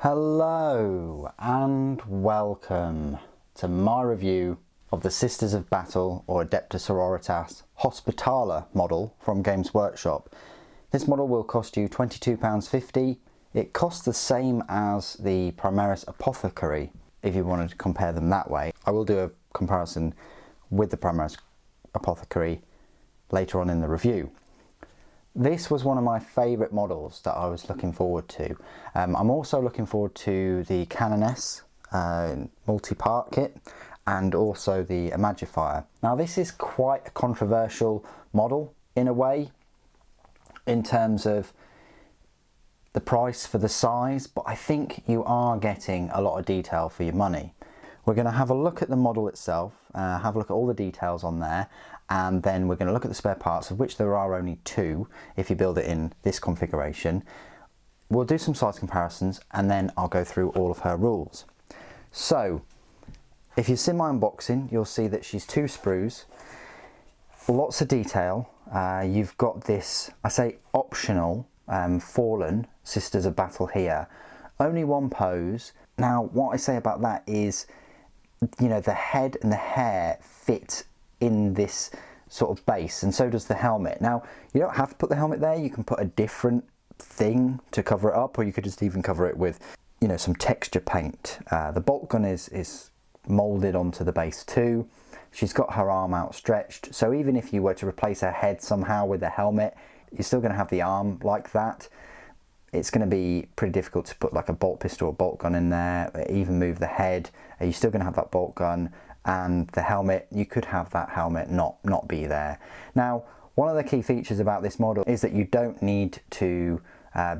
Hello and welcome to my review of the Sisters of Battle or Adepta Sororitas Hospitaller model from Games Workshop. This model will cost you £22.50. It costs the same as the Primaris Apothecary if you wanted to compare them that way. I will do a comparison with the Primaris Apothecary later on in the review. This was one of my favourite models that I was looking forward to. I'm also looking forward to the Canoness multi-part kit and also the Imagifier. Now this is quite a controversial model in a way in terms of the price for the size, but I think you are getting a lot of detail for your money. We're going to have a look at the model itself, have a look at all the details on there, and then we're going to look at the spare parts, of which there are only 2 if you build it in this configuration. We'll do some size comparisons and then I'll go through all of her rules. So if you've seen my unboxing, you'll see that she's 2 sprues, lots of detail. You've got this, I say optional, fallen Sisters of Battle here, only 1 pose. Now what I say about that is, you know, the head and the hair fit in this sort of base, and so does the helmet. Now you don't have to put the helmet there, you can put a different thing to cover it up, or you could just even cover it with, you know, some texture paint. The bolt gun is moulded onto the base too. She's got her arm outstretched, so even if you were to replace her head somehow with the helmet, you're still going to have the arm like that. It's going to be pretty difficult to put like a bolt pistol or bolt gun in there, even move the head. You're still going to have that bolt gun, and the helmet, you could have that helmet not be there. Now, one of the key features about this model is that you don't need to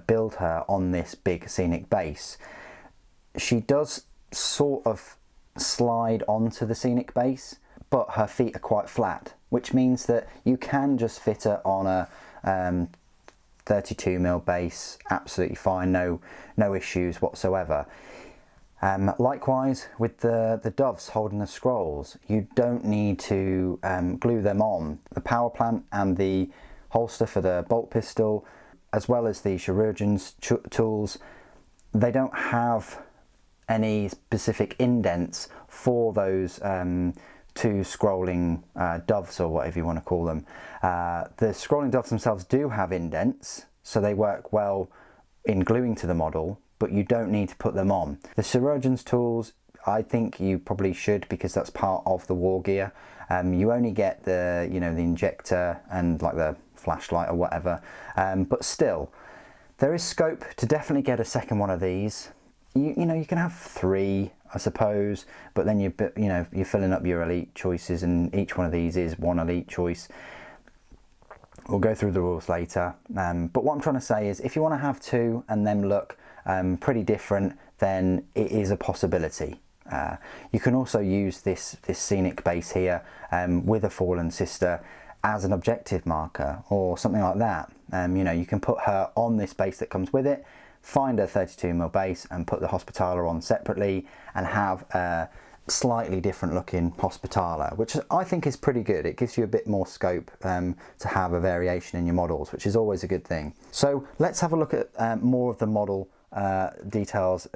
build her on this big scenic base. She does sort of slide onto the scenic base, but her feet are quite flat, which means that you can just fit her on a 32mm base absolutely fine, no issues whatsoever. Likewise with the doves holding the scrolls, you don't need to glue them on. The power plant and the holster for the bolt pistol, as well as the chirurgeon's tools, they don't have any specific indents for those 2 scrolling doves, or whatever you want to call them. The scrolling doves themselves do have indents, so they work well in gluing to the model, but you don't need to put them on. The chirurgeon's tools, I think you probably should, because that's part of the war gear. You only get the, you know, the injector and like the flashlight or whatever, but still there is scope to definitely get a second one of these. You know, you can have 3, I suppose, but then you're filling up your elite choices, and each one of these is 1 elite choice. We'll go through the rules later, but what I'm trying to say is, if you want to have 2 and them look pretty different, then it is a possibility. You can also use this scenic base here with a fallen sister as an objective marker or something like that. You know, you can put her on this base that comes with it, find a 32mm base and put the Hospitaller on separately, and have a slightly different looking Hospitaller, which I think is pretty good. It gives you a bit more scope to have a variation in your models, which is always a good thing. So let's have a look at more of the model details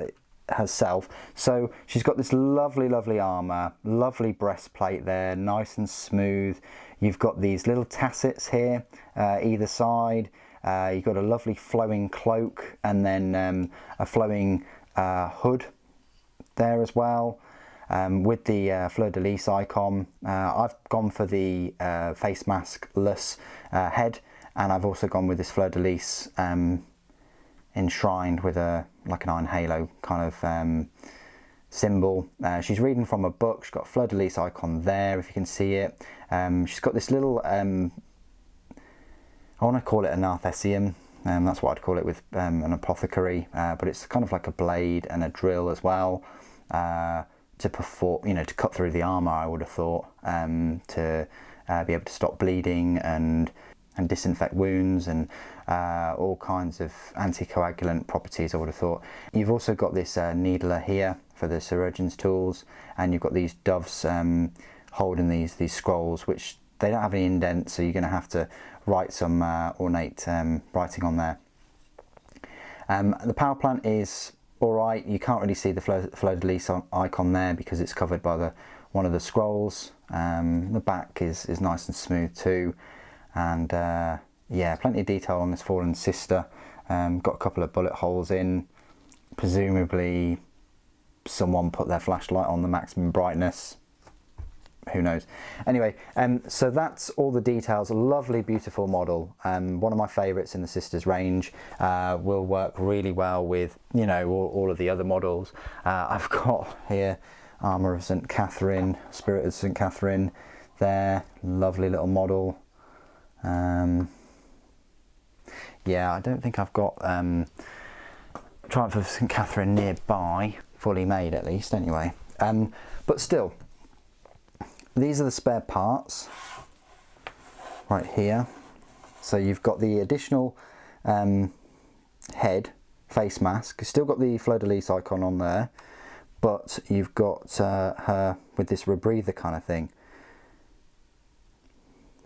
herself. So she's got this lovely armour, lovely breastplate there, nice and smooth. You've got these little tassets here either side. You've got a lovely flowing cloak, and then a flowing hood there as well, with the fleur-de-lis icon. I've gone for the face mask-less head, and I've also gone with this fleur-de-lis enshrined with like an iron halo kind of symbol. She's reading from a book. She's got a fleur-de-lis icon there, if you can see it. She's got this little I want to call it a Narthessium, that's what I'd call it with an apothecary, but it's kind of like a blade and a drill as well, to perform, you know, to cut through the armour, I would have thought, to be able to stop bleeding and disinfect wounds, and all kinds of anticoagulant properties, I would have thought. You've also got this needler here for the chirurgeon's tools, and you've got these doves holding these scrolls, which they don't have any indents, so you're going to have to write some ornate writing on there. The power plant is alright. You can't really see the fleur-de-lis icon there because it's covered by one of the scrolls. The back is nice and smooth too, and yeah, plenty of detail on this fallen sister. Got a couple of bullet holes in, presumably someone put their flashlight on the maximum brightness, who knows. Anyway, so that's all the details. A lovely, beautiful model. One of my favourites in the Sisters range. Will work really well with, you know, all of the other models. I've got here Armour of St Catherine, Spirit of St Catherine there. Lovely little model. Yeah, I don't think I've got Triumph of St Catherine nearby, fully made at least anyway. But still, these are the spare parts right here. So you've got the additional head face mask. You've still got the fleur-de-lis icon on there, but you've got her with this rebreather kind of thing.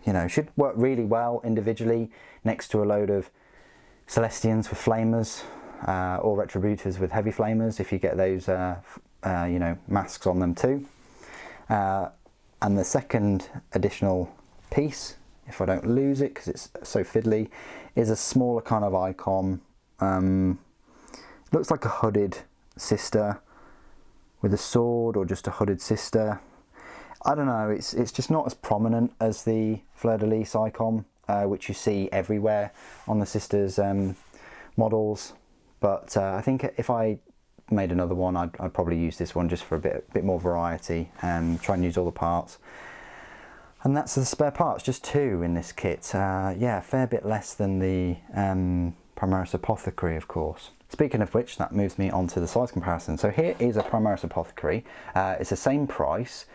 You know, should work really well individually next to a load of Celestians with flamers, or Retributors with heavy flamers, if you get those you know, masks on them too. And the second additional piece, if I don't lose it because it's so fiddly, is a smaller kind of icon. Looks like a hooded sister with a sword, or just a hooded sister. I don't know, it's just not as prominent as the fleur-de-lis icon, which you see everywhere on the sisters models. But I think if I made another one, I'd probably use this one just for a bit more variety, and try and use all the parts. And that's the spare parts, just 2 in this kit. Yeah, a fair bit less than the Primaris Apothecary, of course. Speaking of which, that moves me on to the size comparison. So here is a Primaris Apothecary. It's the same price.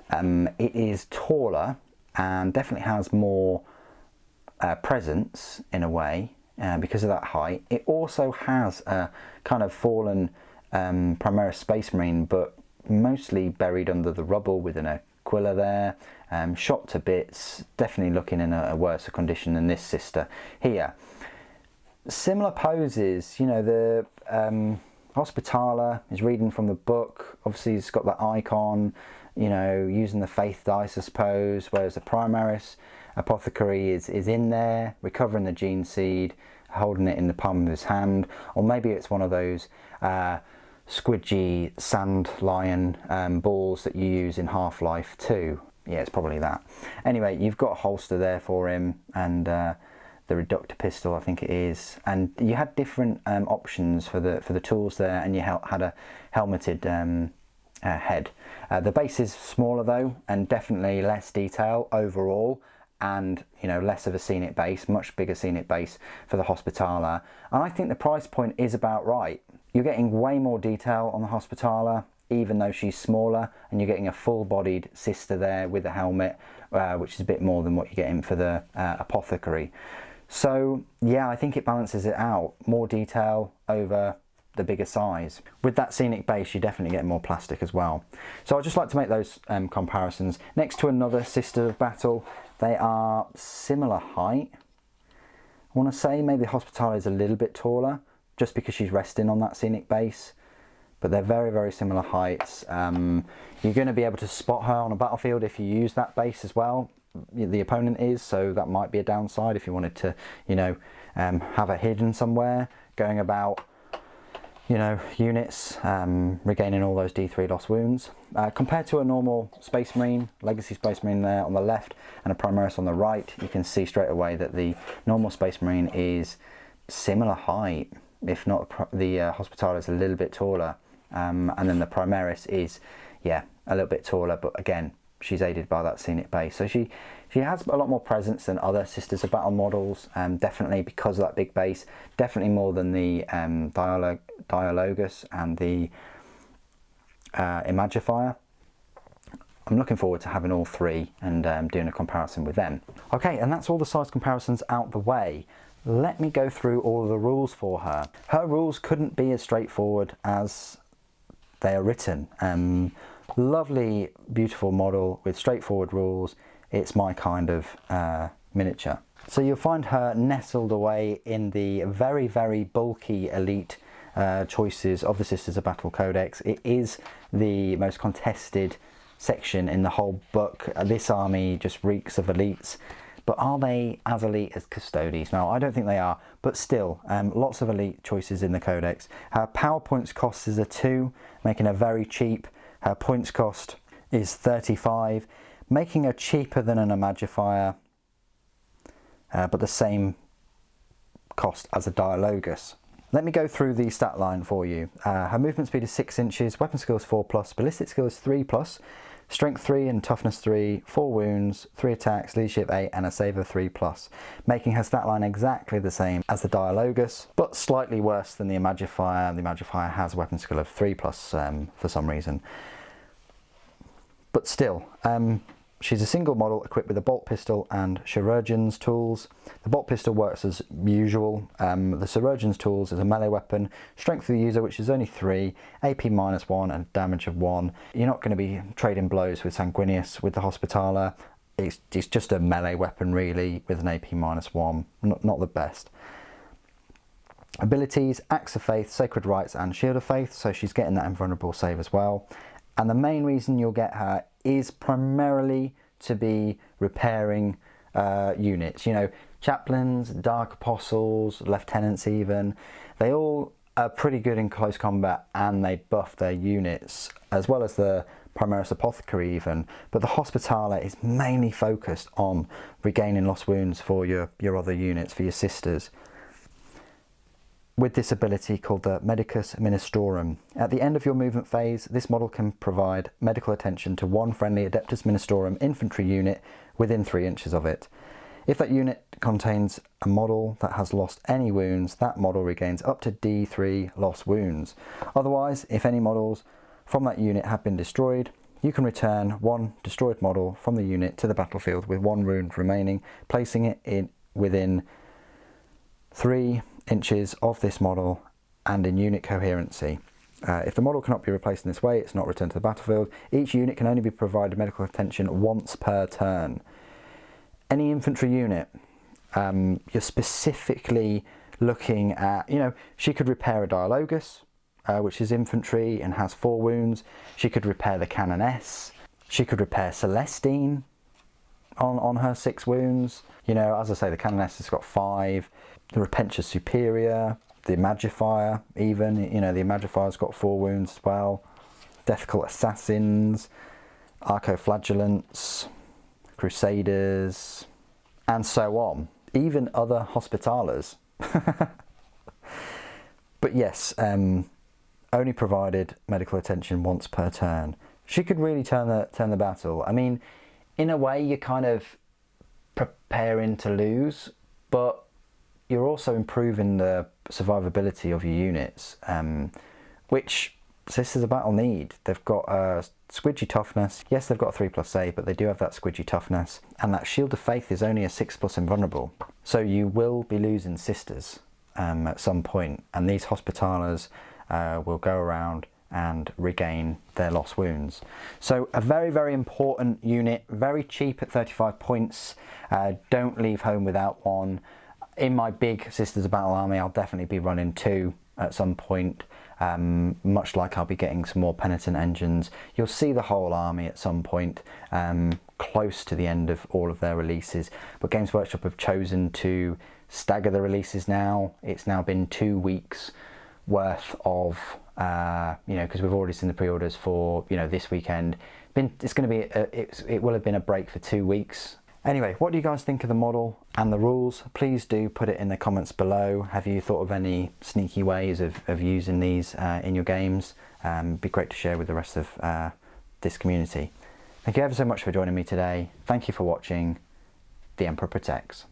It is taller and definitely has more presence in a way, because of that height. It also has a kind of fallen Primaris Space Marine, but mostly buried under the rubble with an Aquila there, shot to bits, definitely looking in a worse condition than this sister here. Similar poses, you know, the Hospitaller is reading from the book, obviously it's got that icon, you know, using the faith dice I suppose, whereas the Primaris Apothecary is in there, recovering the gene seed, holding it in the palm of his hand, or maybe it's one of those squidgy sand lion balls that you use in Half-Life 2. Yeah, it's probably that. Anyway, you've got a holster there for him, and the reductor pistol, I think it is, and you had different options for the tools there, and you had a helmeted head. The base is smaller though, and definitely less detail overall, and you know, less of a scenic base, much bigger scenic base for the Hospitaller. And I think the price point is about right. You're getting way more detail on the Hospitaller, even though she's smaller, and you're getting a full-bodied sister there with a helmet, which is a bit more than what you're getting for the Apothecary. So yeah, I think it balances it out. More detail over the bigger size. With that scenic base, you definitely get more plastic as well. So I'd just like to make those comparisons. Next to another Sister of Battle, they are similar height. I want to say maybe the Hospitaller is a little bit taller, just because she's resting on that scenic base, but they're very, very similar heights. You're going to be able to spot her on a battlefield if you use that base as well. The opponent is, so that might be a downside if you wanted to, you know, have her hidden somewhere, going about, you know, units, regaining all those D3 lost wounds. Compared to a normal Space Marine, Legacy Space Marine there on the left and a Primaris on the right, you can see straight away that the normal Space Marine is similar height, if not the Hospitaller is a little bit taller, and then the Primaris is, yeah, a little bit taller, but again, she's aided by that scenic base. So she has a lot more presence than other Sisters of Battle models, definitely because of that big base, definitely more than the Dialogus and the Imagifier. I'm looking forward to having all 3 and doing a comparison with them. Okay, and that's all the size comparisons out the way. Let me go through all of the rules for her. Her rules couldn't be as straightforward as they are written. Lovely, beautiful model with straightforward rules. It's my kind of miniature. So you'll find her nestled away in the very, very bulky Elite choices of the Sisters of Battle Codex. It is the most contested section in the whole book. This army just reeks of elites. But are they as elite as Custodes? No, I don't think they are, but still, lots of elite choices in the Codex. Power points cost is a 2, making her very cheap. Her points cost is 35, making her cheaper than an Imagifier, but the same cost as a Dialogus. Let me go through the stat line for you. Her movement speed is 6 inches, weapon skill is 4+, ballistic skill is 3+, strength 3 and toughness 3, 4 wounds, 3 attacks, leadership 8 and a save of 3+, making her stat line exactly the same as the Dialogus, but slightly worse than the Imagifier. The Imagifier has a weapon skill of 3+ for some reason. But still, she's a single model equipped with a bolt pistol and chirurgeon's tools. The bolt pistol works as usual. The chirurgeon's tools is a melee weapon, strength of the user which is only 3, AP -1 and damage of 1. You're not going to be trading blows with Sanguinius with the Hospitaller. It's just a melee weapon really with an AP -1, not the best. Abilities, Axe of Faith, Sacred Rites and Shield of Faith, so she's getting that invulnerable save as well. And the main reason you'll get her is primarily to be repairing units. You know, chaplains, dark apostles, lieutenants even, they all are pretty good in close combat and they buff their units, as well as the Primaris Apothecary even. But the Hospitaller is mainly focused on regaining lost wounds for your other units, for your sisters, with this ability called the Medicus Ministorum. At the end of your movement phase, this model can provide medical attention to one friendly Adeptus Ministorum infantry unit within 3 inches of it. If that unit contains a model that has lost any wounds, that model regains up to D3 lost wounds. Otherwise, if any models from that unit have been destroyed, you can return one destroyed model from the unit to the battlefield with 1 wound remaining, placing it within 3 inches of this model and in unit coherency. If the model cannot be replaced in this way, it's not returned to the battlefield. Each unit can only be provided medical attention once per turn. Any infantry unit, you're specifically looking at, you know, she could repair a Dialogus, which is infantry and has 4 wounds. She could repair the Canoness. She could repair Celestine on her 6 wounds. You know, as I say, the Canoness has got 5. The Repentia Superior, the Imagifier even, you know, the Imagifier's got 4 wounds as well. Death Cult Assassins, Arcoflagellants, Crusaders, and so on. Even other Hospitallers. But yes, only provided medical attention once per turn. She could really turn the battle. I mean, in a way, you're kind of preparing to lose, but you're also improving the survivability of your units, which Sisters of Battle need. They've got a squidgy toughness. Yes, they've got a 3+ save, but they do have that squidgy toughness. And that Shield of Faith is only a 6+ invulnerable. So you will be losing Sisters at some point, and these Hospitallers will go around and regain their lost wounds. So a very, very important unit, very cheap at 35 points. Don't leave home without one. In my big Sisters of Battle army, I'll definitely be running 2 at some point, much like I'll be getting some more Penitent Engines. You'll see the whole army at some point, close to the end of all of their releases. But Games Workshop have chosen to stagger the releases now. It's now been 2 weeks worth of, you know, because we've already seen the pre-orders for, you know, this weekend. It's going to be, it will have been a break for 2 weeks. Anyway, what do you guys think of the model and the rules? Please do put it in the comments below. Have you thought of any sneaky ways of using these in your games? It'd be great to share with the rest of this community. Thank you ever so much for joining me today. Thank you for watching. The Emperor Protects.